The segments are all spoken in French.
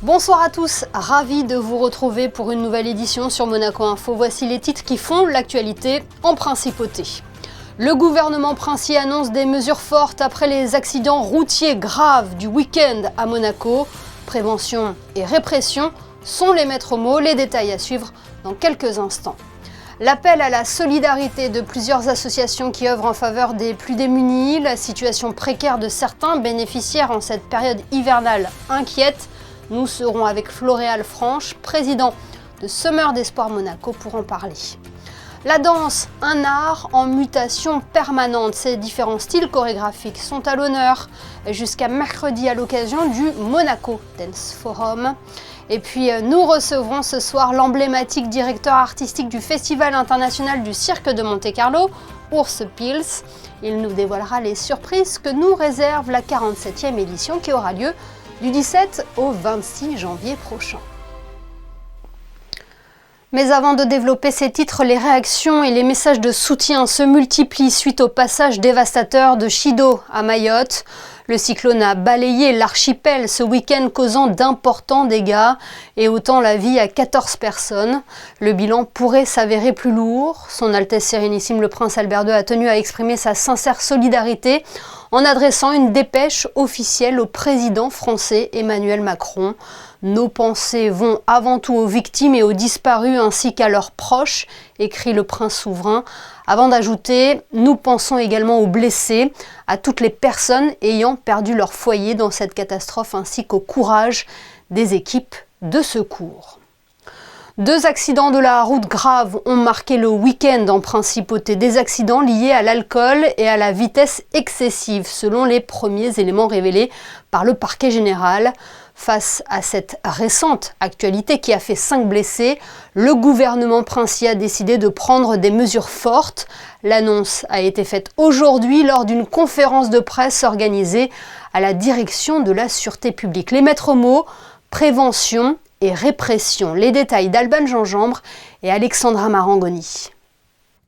Bonsoir à tous, ravi de vous retrouver pour une nouvelle édition sur Monaco Info. Voici les titres qui font l'actualité en principauté. Le gouvernement princier annonce des mesures fortes après les accidents routiers graves du week-end à Monaco. Prévention et répression sont les maîtres mots, les détails à suivre dans quelques instants. L'appel à la solidarité de plusieurs associations qui œuvrent en faveur des plus démunis, la situation précaire de certains bénéficiaires en cette période hivernale inquiète. Nous serons avec Floréal Franche, président de Summer d'Espoir Monaco, pour en parler. La danse, un art en mutation permanente. Ces différents styles chorégraphiques sont à l'honneur jusqu'à mercredi à l'occasion du Monaco Dance Forum. Et puis nous recevrons ce soir l'emblématique directeur artistique du Festival international du cirque de Monte-Carlo, Urs Pils. Il nous dévoilera les surprises que nous réserve la 47e édition qui aura lieu du 17 au 26 janvier prochain. Mais avant de développer ces titres, les réactions et les messages de soutien se multiplient suite au passage dévastateur de Chido à Mayotte. Le cyclone a balayé l'archipel ce week-end, causant d'importants dégâts et ôtant la vie à 14 personnes. Le bilan pourrait s'avérer plus lourd. Son Altesse Sérénissime le Prince Albert II a tenu à exprimer sa sincère solidarité en adressant une dépêche officielle au président français Emmanuel Macron. Nos pensées vont avant tout aux victimes et aux disparus ainsi qu'à leurs proches, écrit le prince souverain, avant d'ajouter « Nous pensons également aux blessés, à toutes les personnes ayant perdu leur foyer dans cette catastrophe ainsi qu'au courage des équipes de secours ». 2 accidents de la route graves ont marqué le week-end en principauté. Des accidents liés à l'alcool et à la vitesse excessive, selon les premiers éléments révélés par le parquet général. Face à cette récente actualité qui a fait 5 blessés, le gouvernement princier a décidé de prendre des mesures fortes. L'annonce a été faite aujourd'hui lors d'une conférence de presse organisée à la direction de la sûreté publique. Les maîtres mots, prévention et répression. Les détails d'Alban Gingembre et Alexandra Marangoni.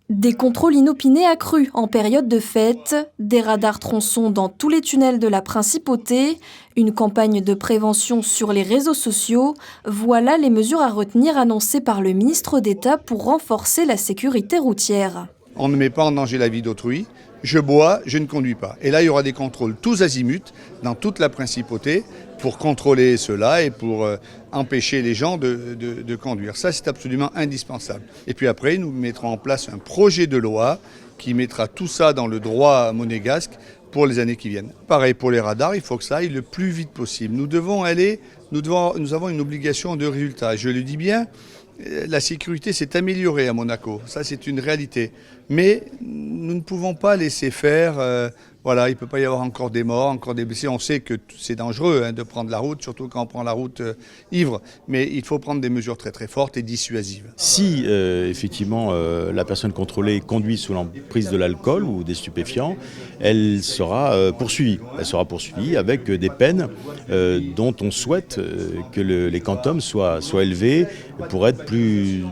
Des contrôles inopinés accrus en période de fête, des radars tronçons dans tous les tunnels de la principauté, une campagne de prévention sur les réseaux sociaux, voilà les mesures à retenir annoncées par le ministre d'État pour renforcer la sécurité routière. On ne met pas en danger la vie d'autrui. Je bois, je ne conduis pas. Et là, il y aura des contrôles tous azimuts dans toute la principauté pour contrôler cela et pour empêcher les gens de conduire. Ça, c'est absolument indispensable. Et puis après, nous mettrons en place un projet de loi qui mettra tout ça dans le droit monégasque pour les années qui viennent. Pareil pour les radars, il faut que ça aille le plus vite possible. Nous avons une obligation de résultat. Je le dis bien, la sécurité s'est améliorée à Monaco, ça c'est une réalité. Mais nous ne pouvons pas laisser faire, il ne peut pas y avoir encore des morts, encore des blessés. On sait que c'est dangereux de prendre la route, surtout quand on prend la route ivre. Mais il faut prendre des mesures très très fortes et dissuasives. Si effectivement la personne contrôlée conduit sous l'emprise de l'alcool ou des stupéfiants, elle sera poursuivie. Elle sera poursuivie avec des peines dont on souhaite que les quantums soient élevés pour être plus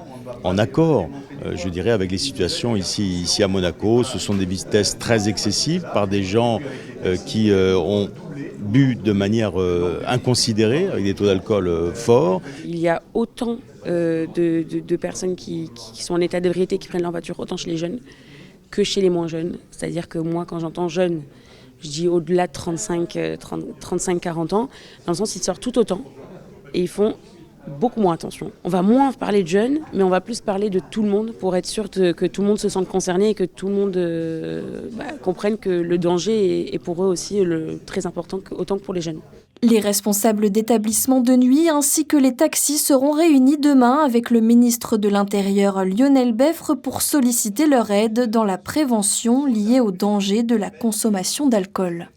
en accord, je dirais, avec les situations ici à Monaco. Ce sont des vitesses très excessives par des gens qui ont bu de manière inconsidérée, avec des taux d'alcool forts. Il y a autant de personnes qui sont en état d'ébriété, qui prennent leur voiture, autant chez les jeunes que chez les moins jeunes. C'est-à-dire que moi, quand j'entends jeunes, je dis au-delà de 35-40 ans, dans le sens ils sortent tout autant et ils font beaucoup moins attention. On va moins parler de jeunes, mais on va plus parler de tout le monde pour être sûr que tout le monde se sente concerné et que tout le monde comprenne que le danger est pour eux aussi très important, autant que pour les jeunes. Les responsables d'établissements de nuit ainsi que les taxis seront réunis demain avec le ministre de l'Intérieur Lionel Beffre pour solliciter leur aide dans la prévention liée au danger de la consommation d'alcool.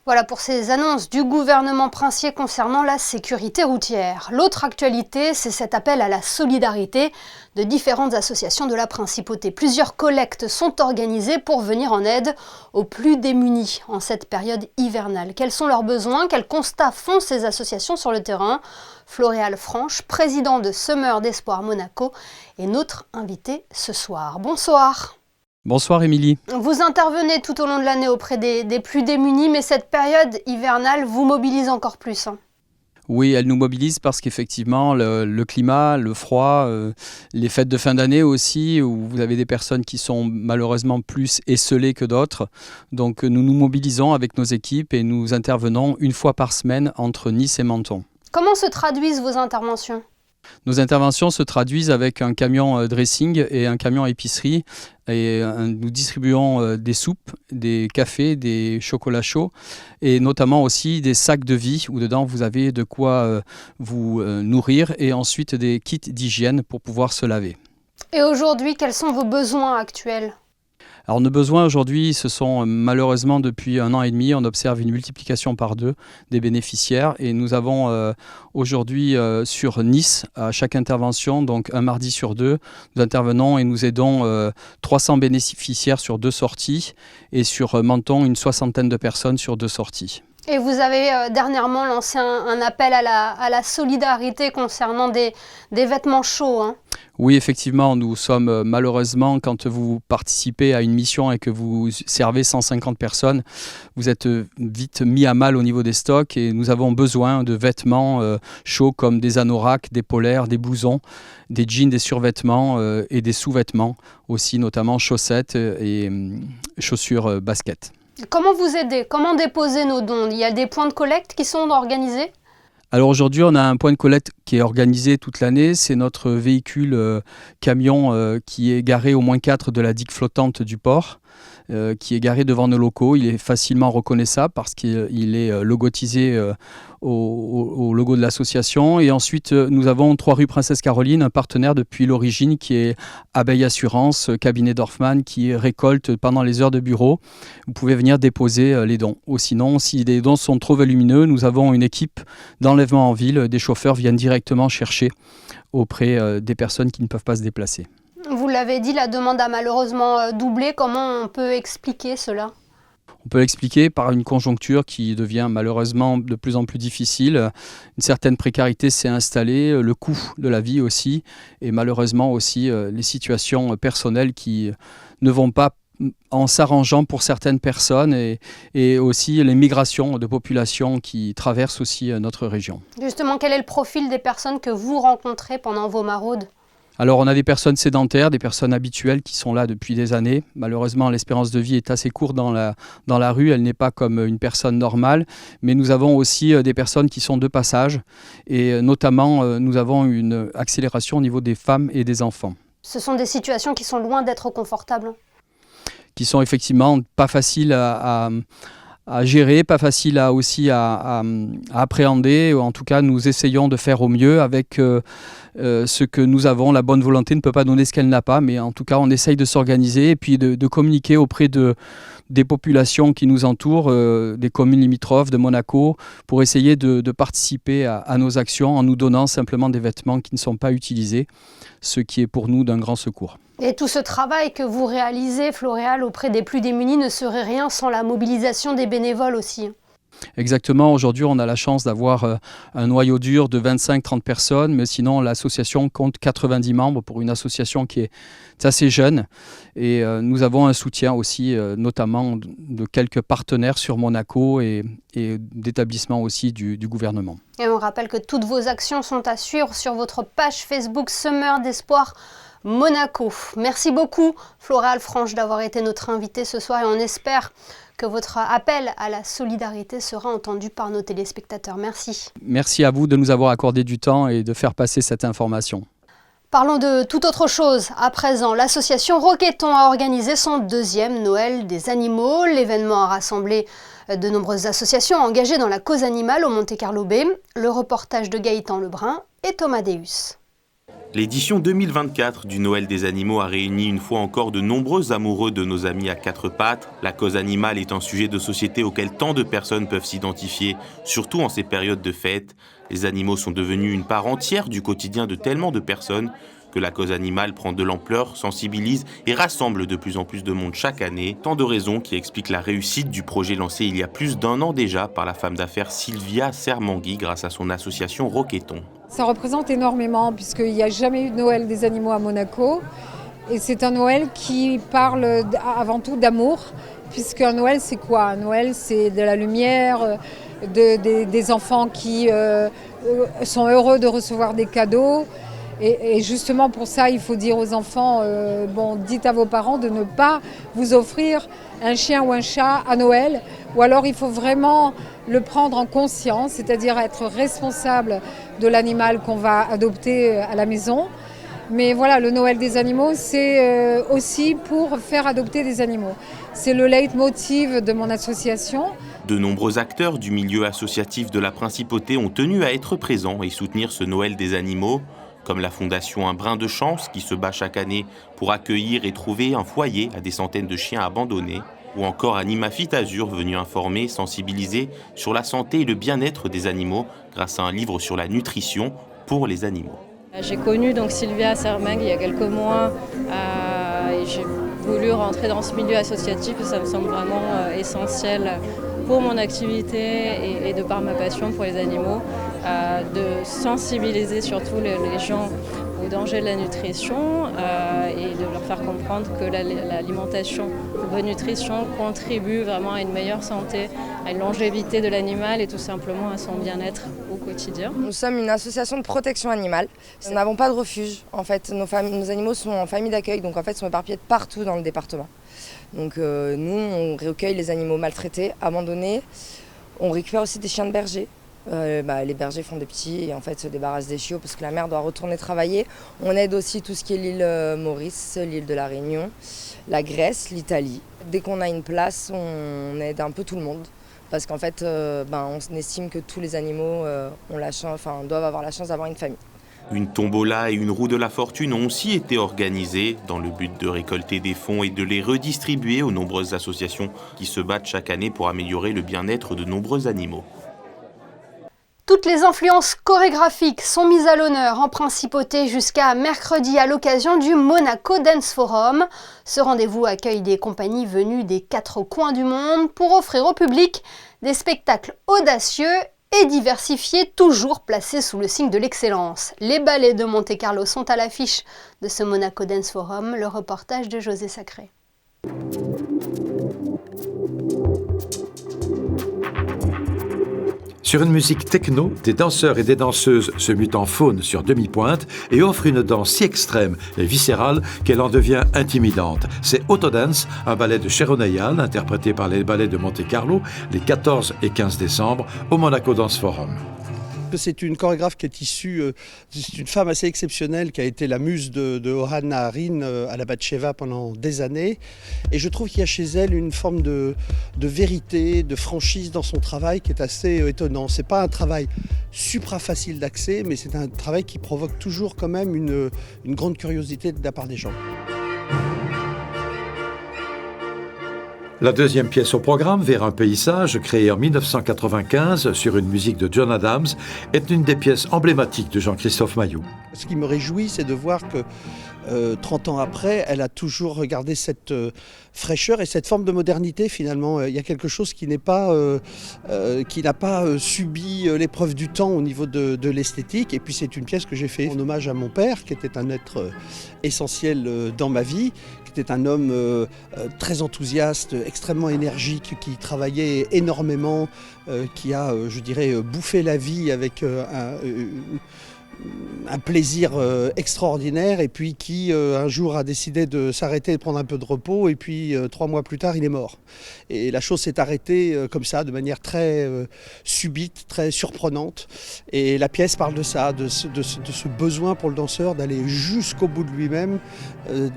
Voilà pour ces annonces du gouvernement princier concernant la sécurité routière. L'autre actualité, c'est cet appel à la solidarité de différentes associations de la principauté. Plusieurs collectes sont organisées pour venir en aide aux plus démunis en cette période hivernale. Quels sont leurs besoins? Quels constats font ces associations sur le terrain? Floréal Franche, président de Summer d'Espoir Monaco, est notre invité ce soir. Bonsoir. Bonsoir Émilie. Vous intervenez tout au long de l'année auprès des plus démunis, mais cette période hivernale vous mobilise encore plus. Oui, elle nous mobilise parce qu'effectivement, le climat, le froid, les fêtes de fin d'année aussi, où vous avez des personnes qui sont malheureusement plus esselées que d'autres. Donc nous nous mobilisons avec nos équipes et nous intervenons une fois par semaine entre Nice et Menton. Comment se traduisent vos interventions ? Nos interventions se traduisent avec un camion dressing et un camion épicerie. Et nous distribuons des soupes, des cafés, des chocolats chauds et notamment aussi des sacs de vie où dedans vous avez de quoi vous nourrir et ensuite des kits d'hygiène pour pouvoir se laver. Et aujourd'hui, quels sont vos besoins actuels ? Alors nos besoins aujourd'hui, ce sont malheureusement depuis 1 an et demi, on observe une multiplication par 2 des bénéficiaires et nous avons aujourd'hui sur Nice, à chaque intervention, donc un mardi sur 2, nous intervenons et nous aidons 300 bénéficiaires sur 2 sorties et sur Menton, une 60aine de personnes sur 2 sorties. Et vous avez dernièrement lancé un appel à la solidarité concernant des vêtements chauds, hein. Oui, effectivement, nous sommes malheureusement, quand vous participez à une mission et que vous servez 150 personnes, vous êtes vite mis à mal au niveau des stocks et nous avons besoin de vêtements chauds comme des anoraks, des polaires, des blousons, des jeans, des survêtements et des sous-vêtements aussi, notamment chaussettes et chaussures basket. Comment vous aider ? Comment déposer nos dons ? Il y a des points de collecte qui sont organisés ? Alors aujourd'hui, on a un point de collecte qui est organisé toute l'année. C'est notre véhicule camion qui est garé au -4 de la digue flottante du port, qui est garé devant nos locaux. Il est facilement reconnaissable parce qu'il est logotisé au logo de l'association. Et ensuite, nous avons 3 rue Princesse Caroline, un partenaire depuis l'origine qui est Abeille Assurance, cabinet Dorfman, qui récolte pendant les heures de bureau. Vous pouvez venir déposer les dons. Ou sinon, si les dons sont trop volumineux, nous avons une équipe d'enlèvement en ville. Des chauffeurs viennent directement chercher auprès des personnes qui ne peuvent pas se déplacer. Vous l'avez dit, la demande a malheureusement doublé. Comment on peut expliquer cela ? On peut l'expliquer par une conjoncture qui devient malheureusement de plus en plus difficile. Une certaine précarité s'est installée, le coût de la vie aussi, et malheureusement aussi les situations personnelles qui ne vont pas en s'arrangeant pour certaines personnes et aussi les migrations de populations qui traversent aussi notre région. Justement, quel est le profil des personnes que vous rencontrez pendant vos maraudes ? Alors on a des personnes sédentaires, des personnes habituelles qui sont là depuis des années. Malheureusement, l'espérance de vie est assez courte dans la rue, elle n'est pas comme une personne normale. Mais nous avons aussi des personnes qui sont de passage et notamment nous avons une accélération au niveau des femmes et des enfants. Ce sont des situations qui sont loin d'être confortables. Qui sont effectivement pas faciles à gérer, pas facile à appréhender. En tout cas, nous essayons de faire au mieux avec ce que nous avons. La bonne volonté ne peut pas donner ce qu'elle n'a pas, mais en tout cas, on essaye de s'organiser et puis de communiquer auprès des populations qui nous entourent, des communes limitrophes de Monaco, pour essayer de participer à nos actions en nous donnant simplement des vêtements qui ne sont pas utilisés, ce qui est pour nous d'un grand secours. Et tout ce travail que vous réalisez, Floréal, auprès des plus démunis ne serait rien sans la mobilisation des bénévoles aussi. Exactement, aujourd'hui on a la chance d'avoir un noyau dur de 25-30 personnes, mais sinon l'association compte 90 membres pour une association qui est assez jeune. Et nous avons un soutien aussi, notamment de quelques partenaires sur Monaco et d'établissements aussi du gouvernement. Et on rappelle que toutes vos actions sont à suivre sur votre page Facebook Semeurs d'Espoir Monaco. Merci beaucoup Floréal Franche d'avoir été notre invitée ce soir et on espère que votre appel à la solidarité sera entendu par nos téléspectateurs. Merci. Merci à vous de nous avoir accordé du temps et de faire passer cette information. Parlons de toute autre chose. À présent, l'association Roqueton a organisé son 2e Noël des animaux. L'événement a rassemblé de nombreuses associations engagées dans la cause animale au Monte-Carlo Bay. Le reportage de Gaëtan Lebrun et Thomas Deus. L'édition 2024 du Noël des animaux a réuni une fois encore de nombreux amoureux de nos amis à 4 pattes. La cause animale est un sujet de société auquel tant de personnes peuvent s'identifier, surtout en ces périodes de fête. Les animaux sont devenus une part entière du quotidien de tellement de personnes que la cause animale prend de l'ampleur, sensibilise et rassemble de plus en plus de monde chaque année. Tant de raisons qui expliquent la réussite du projet lancé il y a plus d'1 an déjà par la femme d'affaires Sylvia Sermangui grâce à son association Roqueton. Ça représente énormément puisqu'il n'y a jamais eu de Noël des animaux à Monaco. Et c'est un Noël qui parle avant tout d'amour, puisqu'un Noël c'est quoi ? Un Noël c'est de la lumière, des enfants qui sont heureux de recevoir des cadeaux. Et justement pour ça, il faut dire aux enfants, dites à vos parents de ne pas vous offrir un chien ou un chat à Noël. Ou alors il faut vraiment le prendre en conscience, c'est-à-dire être responsable de l'animal qu'on va adopter à la maison. Mais voilà, le Noël des animaux, c'est aussi pour faire adopter des animaux. C'est le leitmotiv de mon association. De nombreux acteurs du milieu associatif de la Principauté ont tenu à être présents et soutenir ce Noël des animaux, comme la fondation Un Brin de Chance qui se bat chaque année pour accueillir et trouver un foyer à des centaines de chiens abandonnés, ou encore Animafit Azur venu informer, sensibiliser sur la santé et le bien-être des animaux grâce à un livre sur la nutrition pour les animaux. J'ai connu donc Sylvia Sermeng il y a quelques mois et j'ai voulu rentrer dans ce milieu associatif et ça me semble vraiment essentiel pour mon activité et de par ma passion pour les animaux, de sensibiliser surtout les gens au danger de la nutrition et de leur faire comprendre que l'alimentation de bonne nutrition contribue vraiment à une meilleure santé, à une longévité de l'animal et tout simplement à son bien-être au quotidien. Nous sommes une association de protection animale. Nous n'avons pas de refuge. En fait, nos animaux sont en famille d'accueil, donc en fait, sont éparpillés partout dans le département. Donc nous, on recueille les animaux maltraités, abandonnés. On récupère aussi des chiens de berger. Les bergers font des petits et en fait se débarrassent des chiots parce que la mère doit retourner travailler. On aide aussi tout ce qui est l'île Maurice, l'île de la Réunion, la Grèce, l'Italie. Dès qu'on a une place, on aide un peu tout le monde. Parce qu'en fait, on estime que tous les animaux doivent avoir la chance d'avoir une famille. Une tombola et une roue de la fortune ont aussi été organisées dans le but de récolter des fonds et de les redistribuer aux nombreuses associations qui se battent chaque année pour améliorer le bien-être de nombreux animaux. Toutes les influences chorégraphiques sont mises à l'honneur en Principauté jusqu'à mercredi à l'occasion du Monaco Dance Forum. Ce rendez-vous accueille des compagnies venues des 4 coins du monde pour offrir au public des spectacles audacieux et diversifiés, toujours placés sous le signe de l'excellence. Les ballets de Monte-Carlo sont à l'affiche de ce Monaco Dance Forum, le reportage de José Sacré. Sur une musique techno, des danseurs et des danseuses se mutent en faune sur demi-pointe et offrent une danse si extrême et viscérale qu'elle en devient intimidante. C'est Autodance, un ballet de Sharon Ayal, interprété par les ballets de Monte-Carlo, les 14 et 15 décembre au Monaco Dance Forum. C'est une chorégraphe qui est issue, c'est une femme assez exceptionnelle qui a été la muse de Ohana Harin à la Batcheva pendant des années. Et je trouve qu'il y a chez elle une forme de vérité, de franchise dans son travail qui est assez étonnant. C'est pas un travail supra facile d'accès, mais c'est un travail qui provoque toujours quand même une grande curiosité de la part des gens. La deuxième pièce au programme, Vers un paysage, créée en 1995 sur une musique de John Adams, est une des pièces emblématiques de Jean-Christophe Mailloux. Ce qui me réjouit, c'est de voir que 30 ans après, elle a toujours regardé cette fraîcheur et cette forme de modernité finalement. Il y a quelque chose qui n'a pas subi l'épreuve du temps au niveau de l'esthétique. Et puis c'est une pièce que j'ai fait en hommage à mon père, qui était un être essentiel dans ma vie, qui était un homme très enthousiaste, extrêmement énergique, qui travaillait énormément, qui a, je dirais, bouffé la vie avec un plaisir extraordinaire et puis qui un jour a décidé de s'arrêter, de prendre un peu de repos et puis 3 mois plus tard il est mort. Et la chose s'est arrêtée comme ça, de manière très subite, très surprenante. Et la pièce parle de ça, de ce besoin pour le danseur d'aller jusqu'au bout de lui-même,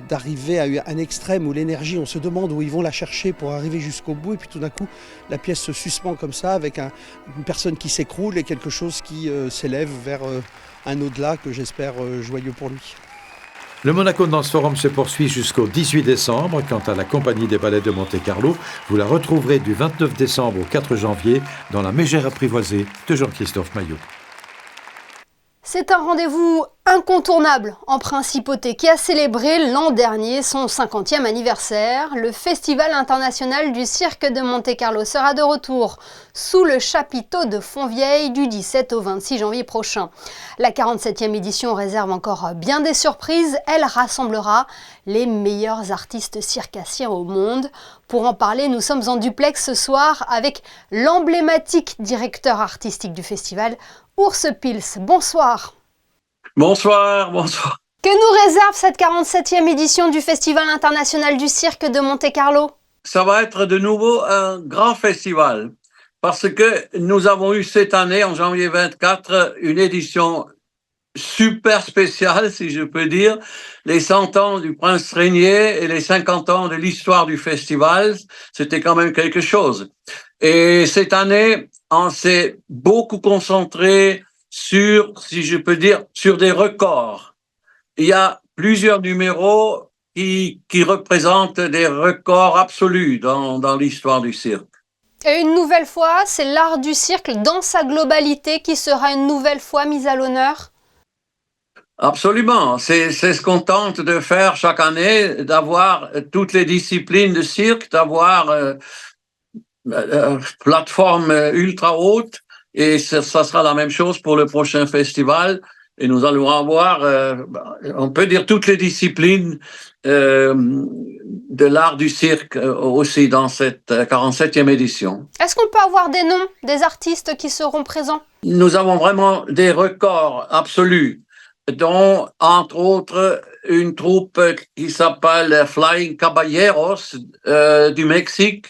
d'arriver à un extrême où l'énergie, on se demande où ils vont la chercher pour arriver jusqu'au bout et puis tout d'un coup la pièce se suspend comme ça avec une personne qui s'écroule et quelque chose qui s'élève vers un au-delà que j'espère joyeux pour lui. Le Monaco Dance Forum se poursuit jusqu'au 18 décembre. Quant à la compagnie des ballets de Monte-Carlo, vous la retrouverez du 29 décembre au 4 janvier dans la Mégère apprivoisée de Jean-Christophe Mailloux. C'est un rendez-vous incontournable en Principauté qui a célébré l'an dernier son 50e anniversaire. Le Festival international du cirque de Monte-Carlo sera de retour sous le chapiteau de Fontvieille du 17 au 26 janvier prochain. La 47e édition réserve encore bien des surprises. Elle rassemblera les meilleurs artistes circassiens au monde. Pour en parler, nous sommes en duplex ce soir avec l'emblématique directeur artistique du festival, Urs Pils, bonsoir. Bonsoir, bonsoir. Que nous réserve cette 47e édition du Festival international du cirque de Monte-Carlo? Ça va être de nouveau un grand festival parce que nous avons eu cette année, en janvier 24, une édition super spéciale, si je peux dire, les 100 ans du Prince Régnier et les 50 ans de l'histoire du festival. C'était quand même quelque chose. Et cette année, on s'est beaucoup concentré sur, si je peux dire, sur des records. Il y a plusieurs numéros qui représentent des records absolus dans l'histoire du cirque. Et une nouvelle fois, c'est l'art du cirque dans sa globalité qui sera une nouvelle fois mise à l'honneur? Absolument. C'est ce qu'on tente de faire chaque année, d'avoir toutes les disciplines de cirque, d'avoir plateforme ultra haute. Et ça sera la même chose pour le prochain festival. Et nous allons avoir, on peut dire, toutes les disciplines de l'art du cirque aussi dans cette 47e édition. Est-ce qu'on peut avoir des noms des artistes qui seront présents? Nous avons vraiment des records absolus, dont, entre autres, une troupe qui s'appelle Flying Caballeros du Mexique.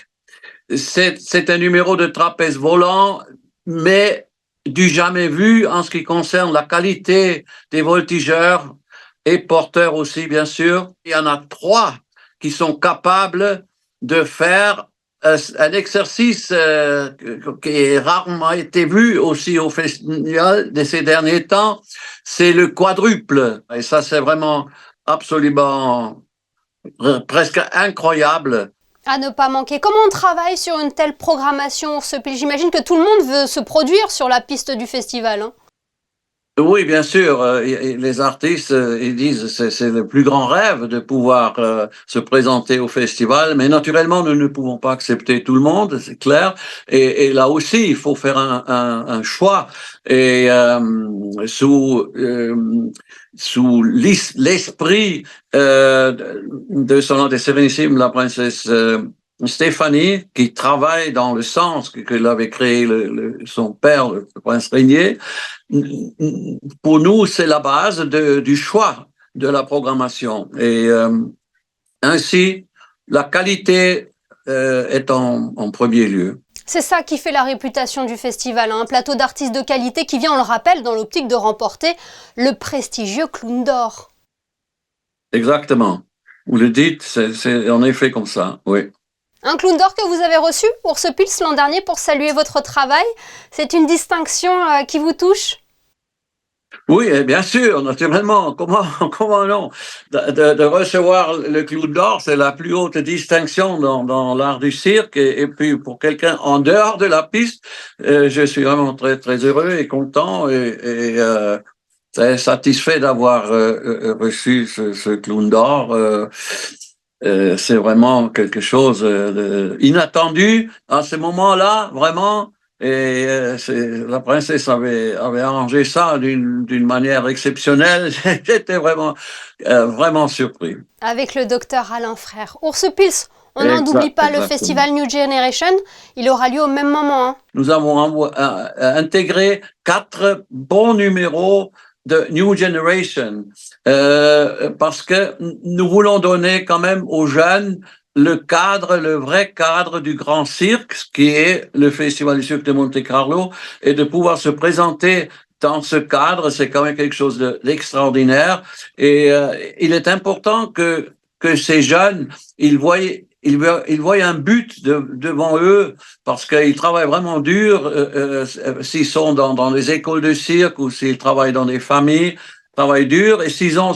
C'est un numéro de trapèze volant, mais du jamais vu en ce qui concerne la qualité des voltigeurs et porteurs aussi, bien sûr. Il y en a 3 qui sont capables de faire un exercice qui a rarement été vu aussi au festival de ces derniers temps, c'est le quadruple. Et ça, c'est vraiment absolument presque incroyable. À ne pas manquer. Comment on travaille sur une telle programmation, Urs Pils? J'imagine que tout le monde veut se produire sur la piste du festival, hein? Oui, bien sûr. Les artistes, ils disent c'est le plus grand rêve de pouvoir se présenter au festival, mais naturellement, nous ne pouvons pas accepter tout le monde, c'est clair. Et là aussi, il faut faire un choix. Et sous l'esprit de son Altesse Sérénissime, la princesse Stéphanie, qui travaille dans le sens que l'avait créé son père, le prince Régnier. Pour nous, c'est la base du choix de la programmation. Et ainsi, la qualité est en premier lieu. C'est ça qui fait la réputation du festival, hein. Un plateau d'artistes de qualité qui vient, on le rappelle, dans l'optique de remporter le prestigieux Clown d'Or. Exactement. Vous le dites, c'est en effet comme ça, oui. Un Clown d'Or que vous avez reçu, Urs Pils, l'an dernier pour saluer votre travail. C'est une distinction qui vous touche? Oui, bien sûr, naturellement. Comment non? De recevoir le Clown d'Or, c'est la plus haute distinction dans l'art du cirque. Et puis, pour quelqu'un en dehors de la piste, je suis vraiment très, très heureux et content et très satisfait d'avoir reçu ce Clown d'Or. C'est vraiment quelque chose d'inattendu à ce moment-là, vraiment. Et la princesse avait arrangé ça d'une manière exceptionnelle. J'étais vraiment surpris. Avec le docteur Alain Frère. Urs Pils, on n'en oublie pas le festival New Generation. Il aura lieu au même moment, hein. Nous avons intégré 4 bons numéros de New Generation, parce que nous voulons donner quand même aux jeunes le vrai cadre du grand cirque, qui est le Festival du cirque de Monte-Carlo, et de pouvoir se présenter dans ce cadre, c'est quand même quelque chose d'extraordinaire. Et il est important que ces jeunes, ils voient un but devant eux, parce qu'ils travaillent vraiment dur, s'ils sont dans les écoles de cirque ou s'ils travaillent dans des familles, travaillent dur, et s'ils ont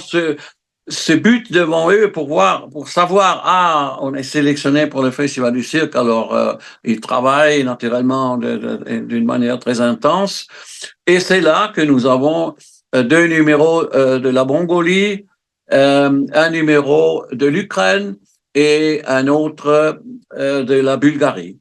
ce but devant eux pour savoir, on est sélectionné pour le Festival du cirque, alors ils travaillent naturellement d'une manière très intense. Et c'est là que nous avons 2 numéros de la Mongolie, un numéro de l'Ukraine, et un autre de la Bulgarie.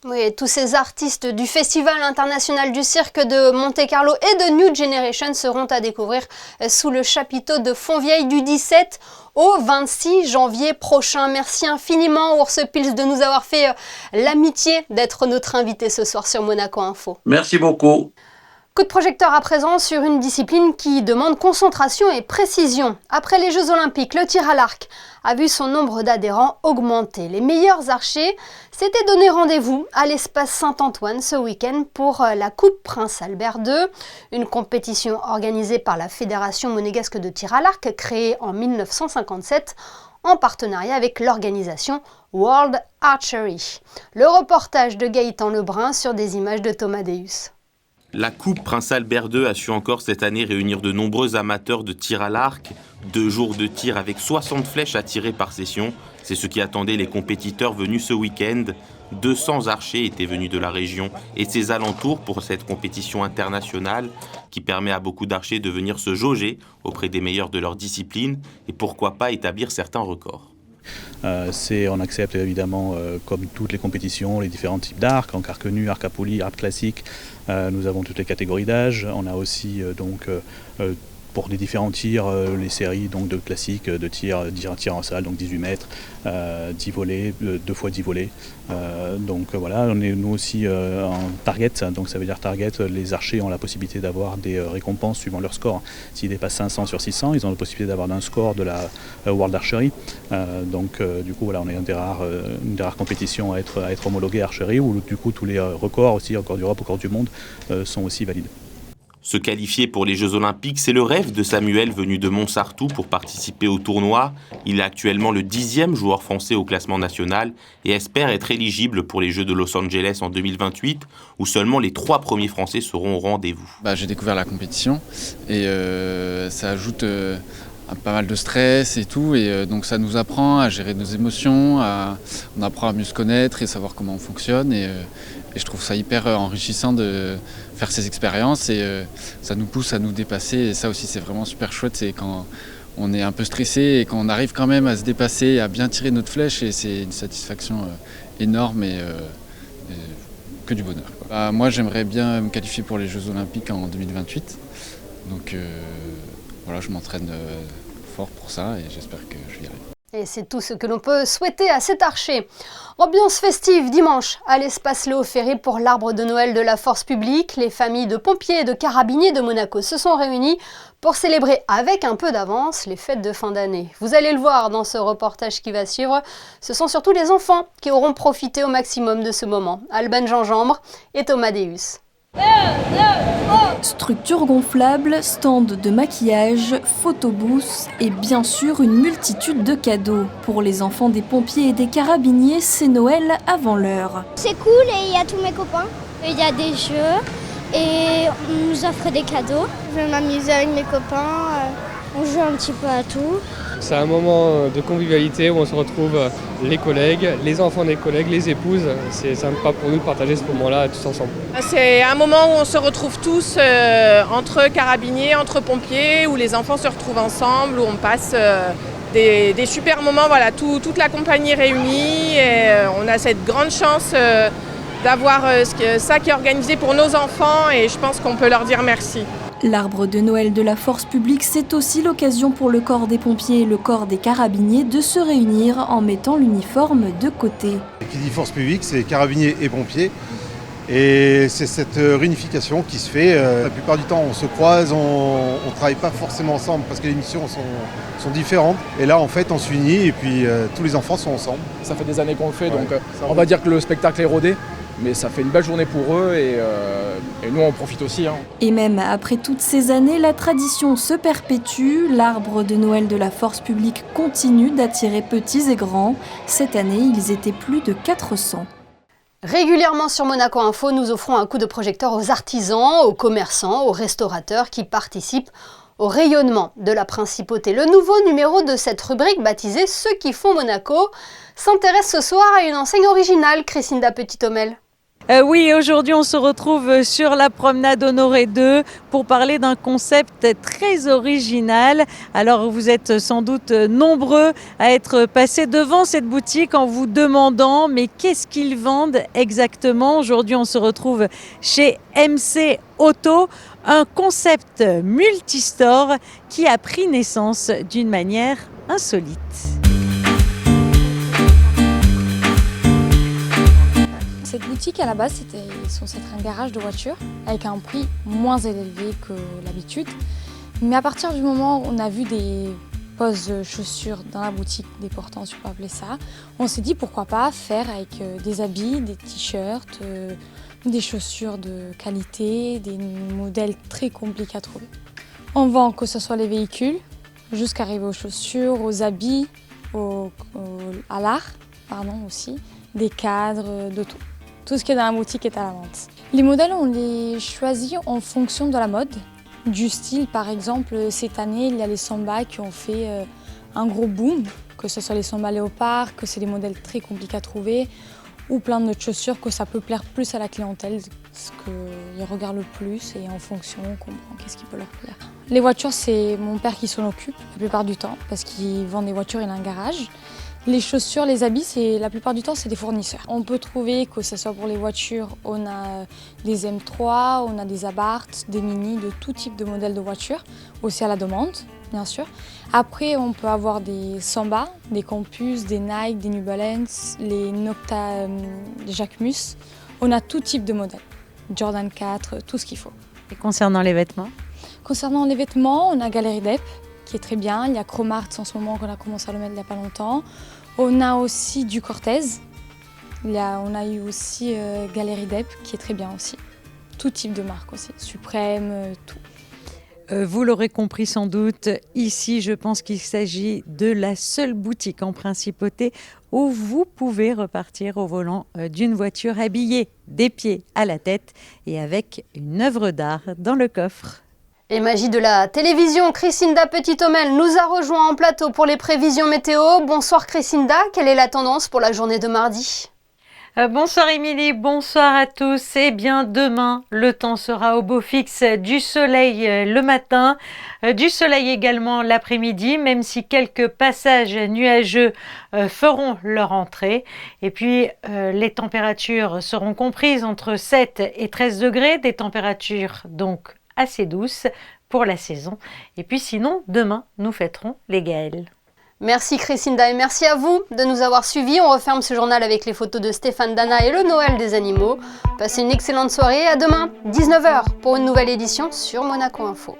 Oui, tous ces artistes du Festival international du cirque de Monte-Carlo et de New Generation seront à découvrir sous le chapiteau de Fontvieille du 17 au 26 janvier prochain. Merci infiniment, Urs Pils, de nous avoir fait l'amitié d'être notre invité ce soir sur Monaco Info. Merci beaucoup. Coup de projecteur à présent sur une discipline qui demande concentration et précision. Après les Jeux Olympiques, le tir à l'arc a vu son nombre d'adhérents augmenter. Les meilleurs archers s'étaient donné rendez-vous à l'espace Saint-Antoine ce week-end pour la Coupe Prince Albert II, une compétition organisée par la Fédération monégasque de tir à l'arc créée en 1957 en partenariat avec l'organisation World Archery. Le reportage de Gaëtan Lebrun sur des images de Thomas Deus. La Coupe Prince Albert II a su encore cette année réunir de nombreux amateurs de tir à l'arc. 2 jours de tir avec 60 flèches à tirer par session. C'est ce qui attendait les compétiteurs venus ce week-end. 200 archers étaient venus de la région et ses alentours pour cette compétition internationale qui permet à beaucoup d'archers de venir se jauger auprès des meilleurs de leur discipline et pourquoi pas établir certains records. On accepte évidemment, comme toutes les compétitions, les différents types d'arcs, en arc nu, arc à poulie, arc classique. Nous avons toutes les catégories d'âge. On a aussi pour les différents tirs, les séries donc, de classiques de tir en salle, donc 18 mètres, 10 volets, 2 fois 10 volets. Voilà, on est nous aussi en target, donc ça veut dire target, les archers ont la possibilité d'avoir des récompenses suivant leur score. S'ils dépassent 500 sur 600, ils ont la possibilité d'avoir un score de la World Archery. Du coup, voilà, on est une des rares compétitions à être homologué archery, où du coup tous les records aussi, records d'Europe, records du monde, sont aussi valides. Se qualifier pour les Jeux Olympiques, c'est le rêve de Samuel venu de Montsartou pour participer au tournoi. Il est actuellement le 10e joueur français au classement national et espère être éligible pour les Jeux de Los Angeles en 2028 où seulement les 3 premiers Français seront au rendez-vous. J'ai découvert la compétition et ça ajoute pas mal de stress et tout, et donc ça nous apprend à gérer nos émotions, on apprend à mieux se connaître et savoir comment on fonctionne, et je trouve ça hyper enrichissant de faire ces expériences, et ça nous pousse à nous dépasser, et ça aussi c'est vraiment super chouette, c'est quand on est un peu stressé et qu'on arrive quand même à se dépasser, à bien tirer notre flèche, et c'est une satisfaction énorme et que du bonheur. Moi j'aimerais bien me qualifier pour les Jeux Olympiques en 2028, donc voilà, je m'entraîne fort pour ça et j'espère que je vais y arriver. Et c'est tout ce que l'on peut souhaiter à cet archer. Ambiance festive dimanche à l'espace Léo Ferré pour l'arbre de Noël de la force publique. Les familles de pompiers et de carabiniers de Monaco se sont réunies pour célébrer avec un peu d'avance les fêtes de fin d'année. Vous allez le voir dans ce reportage qui va suivre. Ce sont surtout les enfants qui auront profité au maximum de ce moment. Alban Gingembre et Thomas Deus. Structure gonflable, stand de maquillage, photobooth et bien sûr une multitude de cadeaux. Pour les enfants des pompiers et des carabiniers, c'est Noël avant l'heure. C'est cool et il y a tous mes copains. Il y a des jeux et on nous offre des cadeaux. Je vais m'amuser avec mes copains, on joue un petit peu à tout. C'est un moment de convivialité où on se retrouve les collègues, les enfants des collègues, les épouses. C'est sympa pour nous de partager ce moment-là tous ensemble. C'est un moment où on se retrouve tous entre carabiniers, entre pompiers, où les enfants se retrouvent ensemble, où on passe des super moments, voilà, toute la compagnie réunie. Et on a cette grande chance d'avoir ça qui est organisé pour nos enfants et je pense qu'on peut leur dire merci. L'arbre de Noël de la force publique, c'est aussi l'occasion pour le corps des pompiers et le corps des carabiniers de se réunir en mettant l'uniforme de côté. Qui dit force publique, c'est carabiniers et pompiers. Et c'est cette réunification qui se fait. La plupart du temps, on se croise, on ne travaille pas forcément ensemble parce que les missions sont différentes. Et là, en fait, on s'unit et puis tous les enfants sont ensemble. Ça fait des années qu'on le fait, donc on va dire que le spectacle est rodé. Mais ça fait une belle journée pour eux et nous on profite aussi. Et même après toutes ces années, la tradition se perpétue. L'arbre de Noël de la force publique continue d'attirer petits et grands. Cette année, ils étaient plus de 400. Régulièrement sur Monaco Info, nous offrons un coup de projecteur aux artisans, aux commerçants, aux restaurateurs qui participent au rayonnement de la principauté. Le nouveau numéro de cette rubrique, baptisé « Ceux qui font Monaco », s'intéresse ce soir à une enseigne originale, Christinda Petit-Homel. Oui, aujourd'hui on se retrouve sur la promenade Honoré II pour parler d'un concept très original. Alors vous êtes sans doute nombreux à être passés devant cette boutique en vous demandant mais qu'est-ce qu'ils vendent exactement. Aujourd'hui on se retrouve chez MC Auto, un concept multistore qui a pris naissance d'une manière insolite. Cette boutique à la base c'était censé être un garage de voitures avec un prix moins élevé que l'habitude. Mais à partir du moment où on a vu des poses chaussures dans la boutique, des portants, si on peut appeler ça, on s'est dit pourquoi pas faire avec des habits, des t-shirts, des chaussures de qualité, des modèles très compliqués à trouver. On vend que ce soit les véhicules, jusqu'à arriver aux chaussures, aux habits, à l'art, aussi, des cadres, de tout. Tout ce qui est dans la boutique est à la vente. Les modèles, on les choisit en fonction de la mode, du style. Par exemple, cette année, il y a les Samba qui ont fait un gros boom, que ce soit les Samba léopard, que c'est des modèles très compliqués à trouver, ou plein d'autres chaussures que ça peut plaire plus à la clientèle, ce qu'ils regardent le plus et en fonction on comprend qu'est-ce qui peut leur plaire. Les voitures, c'est mon père qui s'en occupe la plupart du temps parce qu'il vend des voitures, il a un garage. Les chaussures, les habits, la plupart du temps, c'est des fournisseurs. On peut trouver que ce soit pour les voitures, on a des M3, on a des Abarth, des Mini, de tout type de modèles de voitures, aussi à la demande, bien sûr. Après, on peut avoir des Samba, des Campus, des Nike, des New Balance, les Nocta, des Jacquemus. On a tout type de modèles, Jordan 4, tout ce qu'il faut. Et concernant les vêtements? Concernant les vêtements, on a Galerie Dep, qui est très bien. Il y a Cromart en ce moment qu'on a commencé à le mettre il n'y a pas longtemps. On a aussi du Cortez. On a eu aussi Galerie Dep qui est très bien aussi. Tout type de marque aussi, Suprême, tout. Vous l'aurez compris sans doute, ici je pense qu'il s'agit de la seule boutique en principauté où vous pouvez repartir au volant d'une voiture habillée des pieds à la tête et avec une œuvre d'art dans le coffre. Et magie de la télévision, Chrisinda Petit-Homel nous a rejoint en plateau pour les prévisions météo. Bonsoir Chrisinda, quelle est la tendance pour la journée de mardi ? Bonsoir Émilie, bonsoir à tous. Eh bien demain, le temps sera au beau fixe, du soleil le matin, du soleil également l'après-midi, même si quelques passages nuageux feront leur entrée. Et puis les températures seront comprises entre 7 et 13 degrés, des températures donc assez douces pour la saison. Et puis sinon, demain, nous fêterons les Gaëls. Merci Chrisinda et merci à vous de nous avoir suivis. On referme ce journal avec les photos de Stéphane Dana et le Noël des animaux. Passez une excellente soirée et à demain, 19h, pour une nouvelle édition sur Monaco Info.